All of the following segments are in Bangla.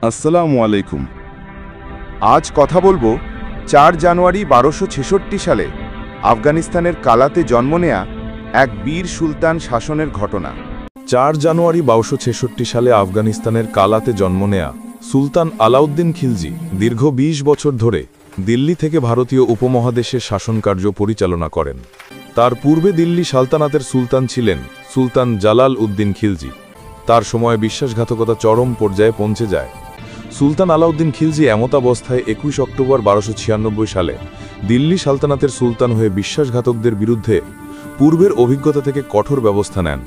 আসসালামু আলাইকুম। আজ কথা বলবো 4 জানুয়ারি 1266 সালে আফগানিস্তানের কালাতে জন্ম নেয়া এক বীর সুলতান শাসনের ঘটনা। 4 জানুয়ারি 1266 সালে আফগানিস্তানের কালাতে জন্ম নেয়া সুলতান আলাউদ্দিন খিলজি দীর্ঘ 20 বছর ধরে দিল্লি থেকে ভারতীয় উপমহাদেশের শাসনকার্য পরিচালনা করেন। তার পূর্বে দিল্লি সালতানাতের সুলতান ছিলেন সুলতান জালাল উদ্দিন খিলজি। তার সময়ে বিশ্বাসঘাতকতা চরম পর্যায়ে পৌঁছে যায়। সুলতান আলাউদ্দিন খিলজি এমতাবস্থায় 21 অক্টোবর 1296 সালে দিল্লি সালতানাতের সুলতান হয়ে বিশ্বাসঘাতকদের বিরুদ্ধে পূর্বের অভিজ্ঞতা থেকে কঠোর ব্যবস্থা নেন।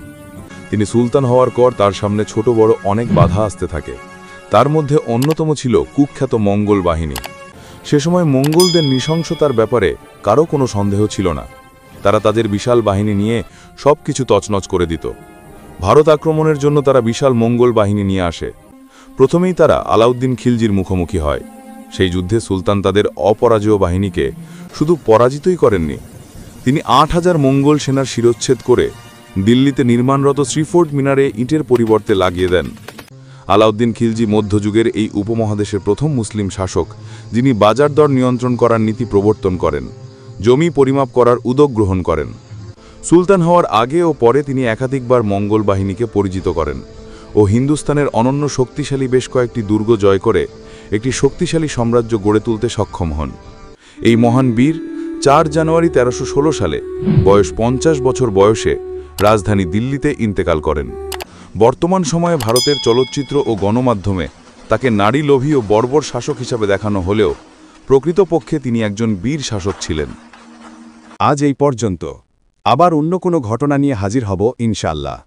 তিনি সুলতান হওয়ার পর তার সামনে ছোট বড় অনেক বাধা আসতে থাকে। তার মধ্যে অন্যতম ছিল কুখ্যাত মঙ্গল বাহিনী। সে সময় মঙ্গলদের নৃশংসতার ব্যাপারে কারো কোনো সন্দেহ ছিল না। তারা তাদের বিশাল বাহিনী নিয়ে সবকিছু তছনছ করে দিত। ভারত আক্রমণের জন্য তারা বিশাল মঙ্গল বাহিনী নিয়ে আসে। প্রথমেই তারা আলাউদ্দিন খিলজির মুখোমুখি হয়। সেই যুদ্ধে সুলতান তাদের অপরাজেয় বাহিনীকে শুধু পরাজিতই করেননি, তিনি 8000 মঙ্গল সেনার শিরচ্ছেদ করে দিল্লিতে নির্মাণরত শ্রীফোর্ট মিনারে ইটের পরিবর্তে লাগিয়ে দেন। আলাউদ্দিন খিলজি মধ্যযুগের এই উপমহাদেশের প্রথম মুসলিম শাসক, যিনি বাজার দর নিয়ন্ত্রণ করার নীতি প্রবর্তন করেন, জমি পরিমাপ করার উদ্যোগ গ্রহণ করেন। সুলতান হওয়ার আগে ও পরে তিনি একাধিকবার মঙ্গল বাহিনীকে পরিচিত করেন ও হিন্দুস্তানের অনন্য শক্তিশালী বেশ কয়েকটি দুর্গ জয় করে একটি শক্তিশালী সাম্রাজ্য গড়ে তুলতে সক্ষম হন। এই মহান বীর 4 জানুয়ারি 1316 সালে বয়স 50 বছর বয়সে রাজধানী দিল্লিতে ইন্তেকাল করেন। বর্তমান সময়ে ভারতের চলচ্চিত্র ও গণমাধ্যমে তাকে নারী লোভী ও বর্বর শাসক হিসাবে দেখানো হলেও প্রকৃতপক্ষে তিনি একজন বীর শাসক ছিলেন। আজ এই পর্যন্ত। আবার অন্য কোনো ঘটনা নিয়ে হাজির হব ইনশাআল্লাহ।